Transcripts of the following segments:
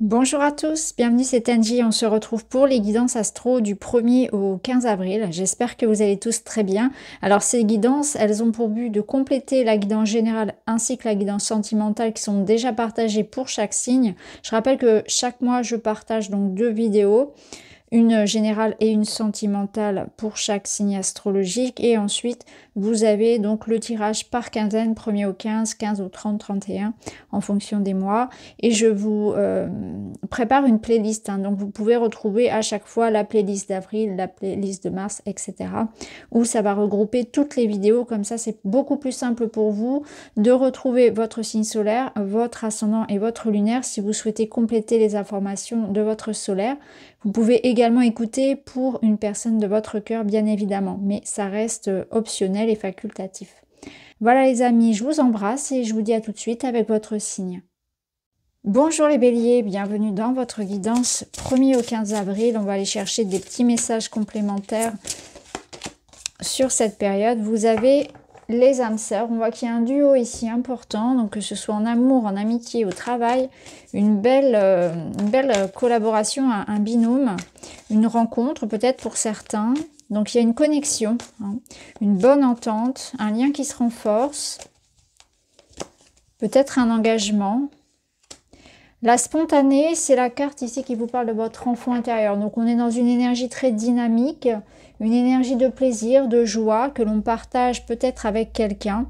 Bonjour à tous, bienvenue, c'est Angie. On se retrouve pour les guidances astro du 1er au 15 avril. J'espère que vous allez tous très bien. Alors ces guidances, elles ont pour but de compléter la guidance générale ainsi que la guidance sentimentale qui sont déjà partagées pour chaque signe. Je rappelle que chaque mois, je partage donc 2 vidéos. Une générale et une sentimentale pour chaque signe astrologique, et ensuite vous avez donc le tirage par quinzaine, 1er au 15, 15 au 30, 31 en fonction des mois, et je vous prépare une playlist, donc vous pouvez retrouver à chaque fois la playlist d'avril, la playlist de mars, etc. où ça va regrouper toutes les vidéos, comme ça c'est beaucoup plus simple pour vous de retrouver votre signe solaire, votre ascendant et votre lunaire si vous souhaitez compléter les informations de votre solaire. Vous pouvez également écouter pour une personne de votre cœur, bien évidemment, mais ça reste optionnel et facultatif. Voilà les amis, je vous embrasse et je vous dis à tout de suite avec votre signe. Bonjour les béliers, bienvenue dans votre guidance 1er au 15 avril. On va aller chercher des petits messages complémentaires sur cette période. Vous avez les âmes sœurs, on voit qu'il y a un duo ici important, donc que ce soit en amour, en amitié, au travail, une belle collaboration, un binôme, une rencontre peut-être pour certains. Donc il y a une connexion, une bonne entente, un lien qui se renforce, peut-être un engagement. La spontanée, c'est la carte ici qui vous parle de votre enfant intérieur. Donc on est dans une énergie très dynamique, une énergie de plaisir, de joie que l'on partage peut-être avec quelqu'un.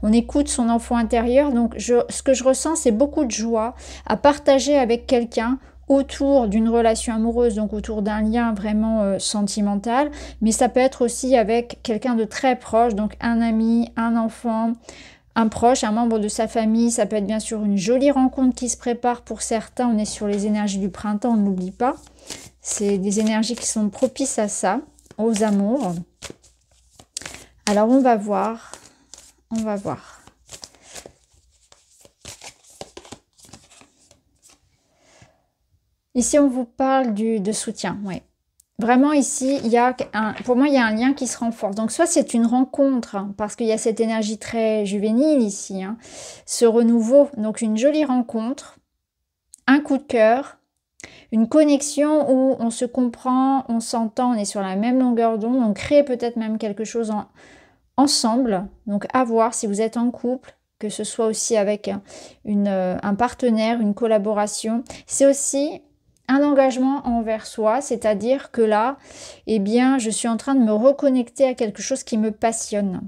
On écoute son enfant intérieur. Donc ce que je ressens, c'est beaucoup de joie à partager avec quelqu'un autour d'une relation amoureuse, donc autour d'un lien vraiment sentimental. Mais ça peut être aussi avec quelqu'un de très proche, donc un ami, un enfant, un proche, un membre de sa famille. Ça peut être bien sûr une jolie rencontre qui se prépare pour certains. On est sur les énergies du printemps, on ne l'oublie pas. C'est des énergies qui sont propices à ça, aux amours. Alors on va voir. Ici on vous parle de soutien, oui. Vraiment ici, pour moi, il y a un lien qui se renforce. Donc, soit c'est une rencontre, parce qu'il y a cette énergie très juvénile ici, ce renouveau. Donc, une jolie rencontre, un coup de cœur, une connexion où on se comprend, on s'entend, on est sur la même longueur d'onde. On crée peut-être même quelque chose ensemble. Donc, à voir si vous êtes en couple, que ce soit aussi avec un partenaire, une collaboration. C'est aussi un engagement envers soi, c'est-à-dire que là, eh bien, je suis en train de me reconnecter à quelque chose qui me passionne.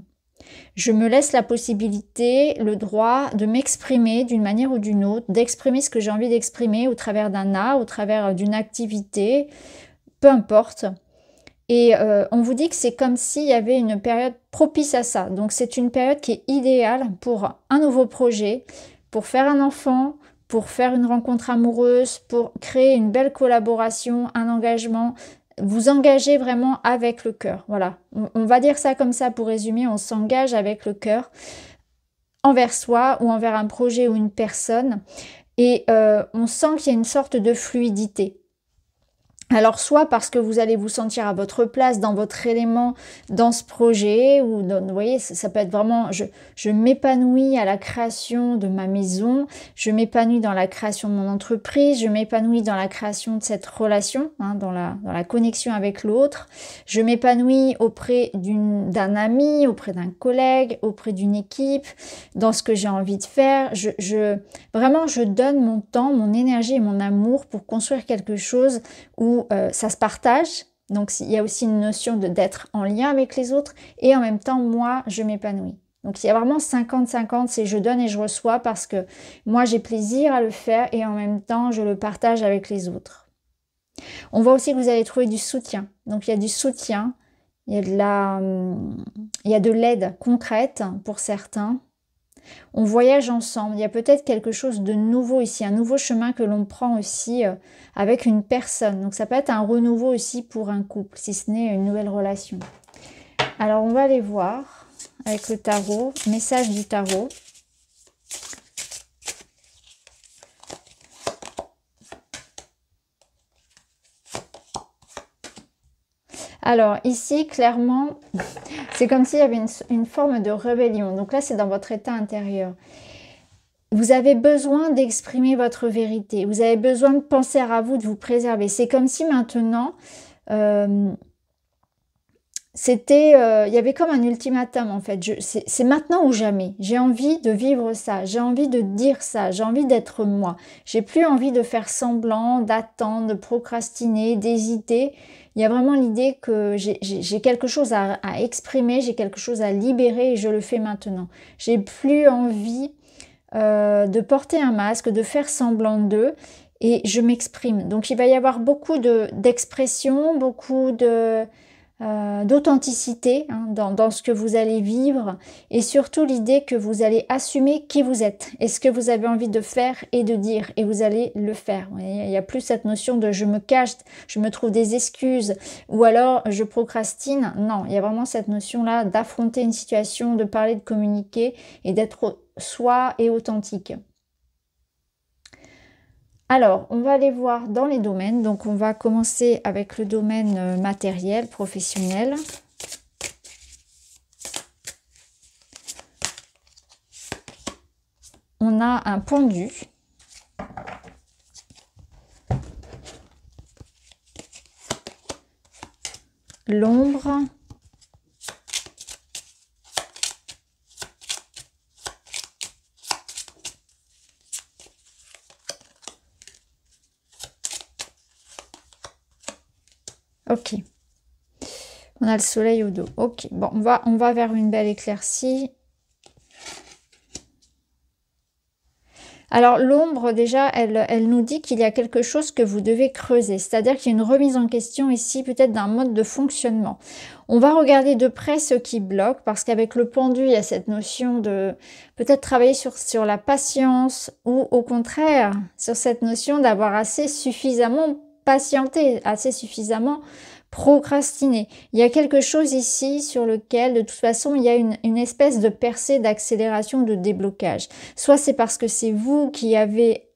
Je me laisse la possibilité, le droit de m'exprimer d'une manière ou d'une autre, d'exprimer ce que j'ai envie d'exprimer au travers d'un art, au travers d'une activité, peu importe. Et on vous dit que c'est comme s'il y avait une période propice à ça. Donc c'est une période qui est idéale pour un nouveau projet, pour faire un enfant, pour faire une rencontre amoureuse, pour créer une belle collaboration, un engagement. Vous engagez vraiment avec le cœur. Voilà, on va dire ça comme ça pour résumer. On s'engage avec le cœur envers soi ou envers un projet ou une personne. Et on sent qu'il y a une sorte de fluidité. Alors soit parce que vous allez vous sentir à votre place, dans votre élément, dans ce projet, ou vous voyez, ça peut être vraiment, je m'épanouis à la création de ma maison, je m'épanouis dans la création de mon entreprise, je m'épanouis dans la création de cette relation, dans la connexion avec l'autre, je m'épanouis auprès d'un ami, auprès d'un collègue, auprès d'une équipe, dans ce que j'ai envie de faire. Vraiment, je donne mon temps, mon énergie et mon amour pour construire quelque chose où ça se partage. Donc il y a aussi une notion d'être en lien avec les autres, et en même temps moi je m'épanouis. Donc il y a vraiment 50-50, c'est je donne et je reçois, parce que moi j'ai plaisir à le faire et en même temps je le partage avec les autres. On voit aussi que vous allez trouver du soutien. Donc il y a du soutien, il y a de l'aide concrète pour certains. On voyage ensemble, il y a peut-être quelque chose de nouveau ici, un nouveau chemin que l'on prend aussi avec une personne. Donc ça peut être un renouveau aussi pour un couple, si ce n'est une nouvelle relation. Alors on va aller voir avec le tarot, message du tarot. Alors ici, clairement, c'est comme s'il y avait une forme de rébellion. Donc là, c'est dans votre état intérieur. vous avez besoin d'exprimer votre vérité. Vous avez besoin de penser à vous, de vous préserver. C'est comme si maintenant, il y avait comme un ultimatum en fait. C'est maintenant ou jamais. J'ai envie de vivre ça. J'ai envie de dire ça. J'ai envie d'être moi. J'ai plus envie de faire semblant, d'attendre, de procrastiner, d'hésiter. Il y a vraiment l'idée que j'ai quelque chose à exprimer, j'ai quelque chose à libérer et je le fais maintenant. J'ai plus envie de porter un masque, de faire semblant d'eux et je m'exprime. Donc il va y avoir beaucoup d'expression, beaucoup d'authenticité hein, dans ce que vous allez vivre et surtout l'idée que vous allez assumer qui vous êtes et ce que vous avez envie de faire et de dire et vous allez le faire. Il n'y a plus cette notion de je me cache, je me trouve des excuses ou alors je procrastine. Non, il y a vraiment cette notion-là d'affronter une situation, de parler, de communiquer et d'être soi et authentique. Alors, on va aller voir dans les domaines. Donc, on va commencer avec le domaine matériel, professionnel. On a un pendu. L'ombre. Ok. On a le soleil au dos. Ok. Bon, on va vers une belle éclaircie. Alors l'ombre, déjà, elle nous dit qu'il y a quelque chose que vous devez creuser. C'est-à-dire qu'il y a une remise en question ici, peut-être d'un mode de fonctionnement. On va regarder de près ce qui bloque, parce qu'avec le pendu, il y a cette notion de peut-être travailler sur la patience, ou au contraire, sur cette notion d'avoir assez suffisamment patienté, assez suffisamment procrastiner. Il y a quelque chose ici sur lequel, de toute façon, il y a une espèce de percée d'accélération, de déblocage. Soit c'est parce que c'est vous qui avez,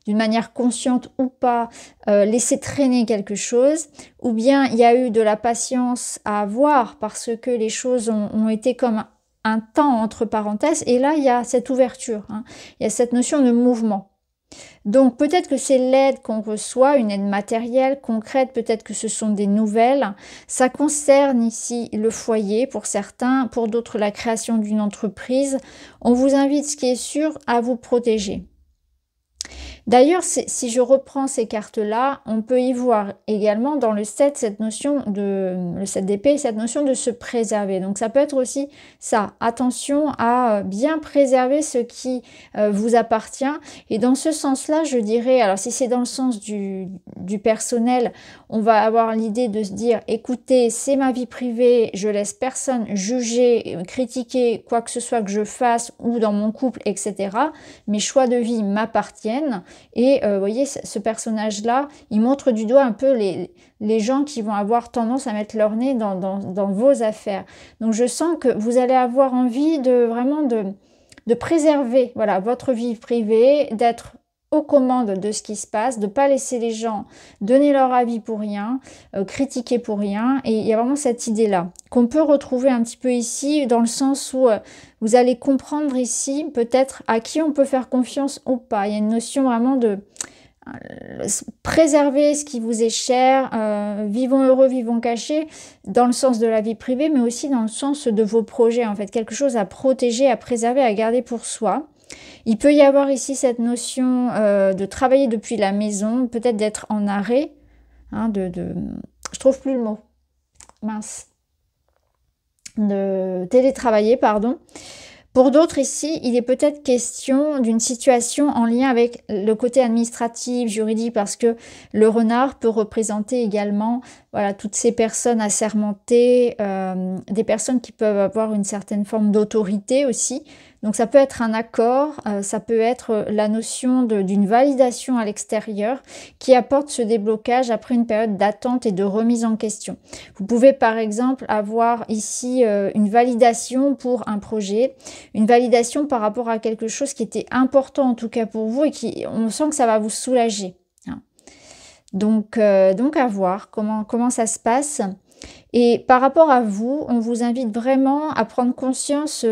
d'une manière consciente ou pas, laissé traîner quelque chose, ou bien il y a eu de la patience à avoir parce que les choses ont été comme un temps entre parenthèses, et là il y a cette ouverture, hein. Il y a cette notion de mouvement. Donc peut-être que c'est l'aide qu'on reçoit, une aide matérielle, concrète, peut-être que ce sont des nouvelles. Ça concerne ici le foyer pour certains, pour d'autres la création d'une entreprise. On vous invite, ce qui est sûr, à vous protéger. D'ailleurs, si je reprends ces cartes-là, on peut y voir également dans le 7 cette notion le 7 d'épée, cette notion de se préserver. Donc ça peut être aussi ça, attention à bien préserver ce qui vous appartient. Et dans ce sens-là, je dirais, alors si c'est dans le sens du personnel, on va avoir l'idée de se dire, écoutez, c'est ma vie privée, je laisse personne juger, critiquer quoi que ce soit que je fasse ou dans mon couple, etc. Mes choix de vie m'appartiennent. Et vous voyez, ce personnage-là, il montre du doigt un peu les gens qui vont avoir tendance à mettre leur nez dans vos affaires. Donc je sens que vous allez avoir envie de vraiment de préserver voilà, votre vie privée, d'être aux commandes de ce qui se passe, de ne pas laisser les gens donner leur avis pour rien, critiquer pour rien. Et il y a vraiment cette idée-là qu'on peut retrouver un petit peu ici, dans le sens où vous allez comprendre ici peut-être à qui on peut faire confiance ou pas. Il y a une notion vraiment de préserver ce qui vous est cher, vivons heureux, vivons cachés, dans le sens de la vie privée, mais aussi dans le sens de vos projets, en fait, quelque chose à protéger, à préserver, à garder pour soi. Il peut y avoir ici cette notion de travailler depuis la maison, peut-être d'être en arrêt, hein, je trouve plus le mot, mince, de télétravailler, pardon. Pour d'autres ici, il est peut-être question d'une situation en lien avec le côté administratif, juridique, parce que le renard peut représenter également voilà, toutes ces personnes assermentées, des personnes qui peuvent avoir une certaine forme d'autorité aussi. Donc ça peut être un accord, ça peut être la notion d'une validation à l'extérieur qui apporte ce déblocage après une période d'attente et de remise en question. Vous pouvez par exemple avoir ici une validation pour un projet, une validation par rapport à quelque chose qui était important en tout cas pour vous et qui on sent que ça va vous soulager. Hein. Donc à voir comment ça se passe. Et par rapport à vous, on vous invite vraiment à prendre conscience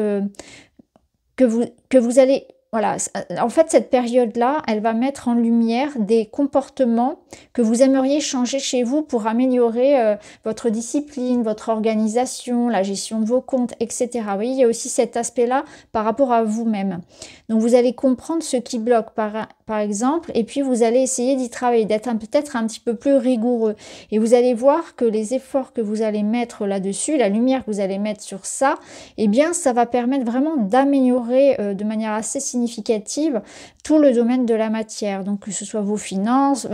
que vous allez voilà, en fait, cette période-là, elle va mettre en lumière des comportements que vous aimeriez changer chez vous pour améliorer votre discipline, votre organisation, la gestion de vos comptes, etc. Vous voyez, il y a aussi cet aspect-là par rapport à vous-même. Donc, vous allez comprendre ce qui bloque, par exemple, et puis vous allez essayer d'y travailler, d'être peut-être un petit peu plus rigoureux. Et vous allez voir que les efforts que vous allez mettre là-dessus, la lumière que vous allez mettre sur ça, eh bien, ça va permettre vraiment d'améliorer de manière assez significative tout le domaine de la matière. Donc, que ce soit vos finances,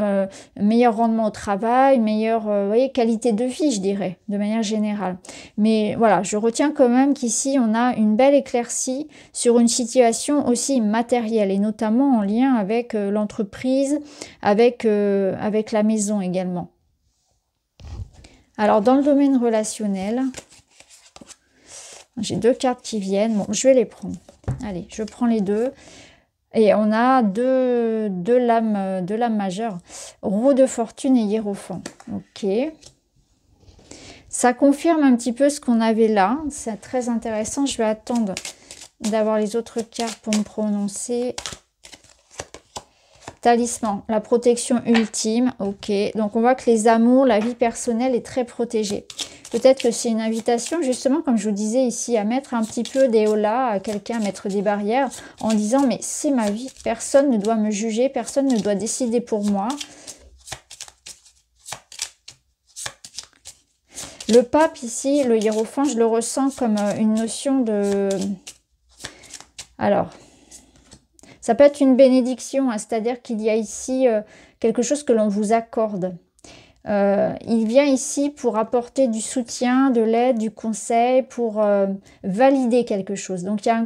meilleur rendement au travail, meilleure voyez, qualité de vie, je dirais, de manière générale. Mais voilà, je retiens quand même qu'ici, on a une belle éclaircie sur une situation aussi matérielle, et notamment en lien avec l'entreprise, avec la maison également. Alors, dans le domaine relationnel, j'ai 2 cartes qui viennent. Bon, je vais les prendre. Allez, je prends les 2. Et on a deux lames majeures. Roue de fortune et hiérophant. Ok. Ça confirme un petit peu ce qu'on avait là. C'est très intéressant. Je vais attendre d'avoir les autres cartes pour me prononcer. Talisman, la protection ultime. Ok. Donc on voit que les amours, la vie personnelle est très protégée. Peut-être que c'est une invitation, justement, comme je vous disais ici, à mettre un petit peu des holà à quelqu'un, à mettre des barrières, en disant, mais c'est ma vie, personne ne doit me juger, personne ne doit décider pour moi. Le pape, ici, le hiérophant, je le ressens comme une notion de... Alors, ça peut être une bénédiction, hein, c'est-à-dire qu'il y a ici quelque chose que l'on vous accorde. Il vient ici pour apporter du soutien, de l'aide, du conseil, pour valider quelque chose. Donc, il y a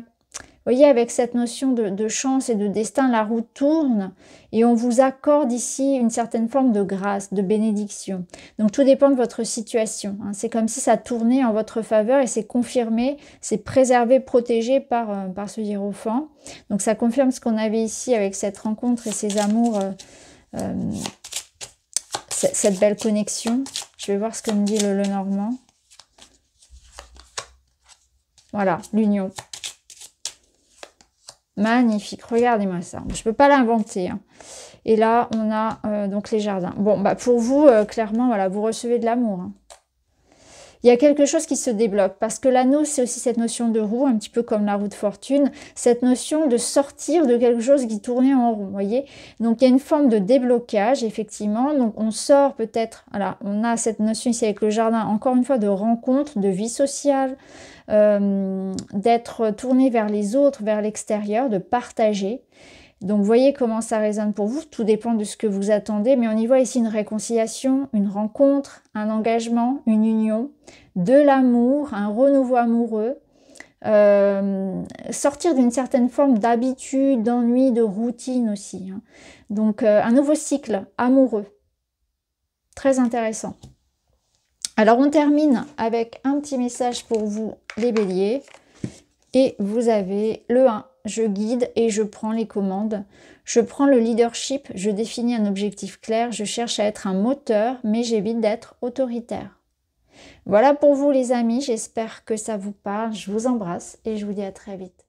vous voyez, avec cette notion de chance et de destin, la roue tourne et on vous accorde ici une certaine forme de grâce, de bénédiction. Donc, tout dépend de votre situation. Hein. C'est comme si ça tournait en votre faveur et c'est confirmé, c'est préservé, protégé par ce hiérophant. Donc, ça confirme ce qu'on avait ici avec cette rencontre et ces amours, cette belle connexion. Je vais voir ce que me dit le Lenormand. Voilà, l'union. Magnifique, regardez-moi ça. Je ne peux pas l'inventer. Hein. Et là, on a donc les jardins. Bon, bah pour vous, clairement, voilà, vous recevez de l'amour. Hein. Il y a quelque chose qui se débloque parce que l'anneau, c'est aussi cette notion de roue, un petit peu comme la roue de fortune, cette notion de sortir de quelque chose qui tournait en rond, vous voyez. Donc, il y a une forme de déblocage, effectivement. Donc, on sort peut-être, voilà, on a cette notion ici avec le jardin, encore une fois, de rencontre, de vie sociale, d'être tourné vers les autres, vers l'extérieur, de partager. Donc, vous voyez comment ça résonne pour vous. Tout dépend de ce que vous attendez. Mais on y voit ici une réconciliation, une rencontre, un engagement, une union, de l'amour, un renouveau amoureux. Sortir d'une certaine forme d'habitude, d'ennui, de routine aussi. Hein. Donc, un nouveau cycle amoureux. Très intéressant. Alors, on termine avec un petit message pour vous, les béliers. Et vous avez le 1. Je guide et je prends les commandes. Je prends le leadership, je définis un objectif clair, je cherche à être un moteur, mais j'évite d'être autoritaire. Voilà pour vous les amis, j'espère que ça vous parle. Je vous embrasse et je vous dis à très vite.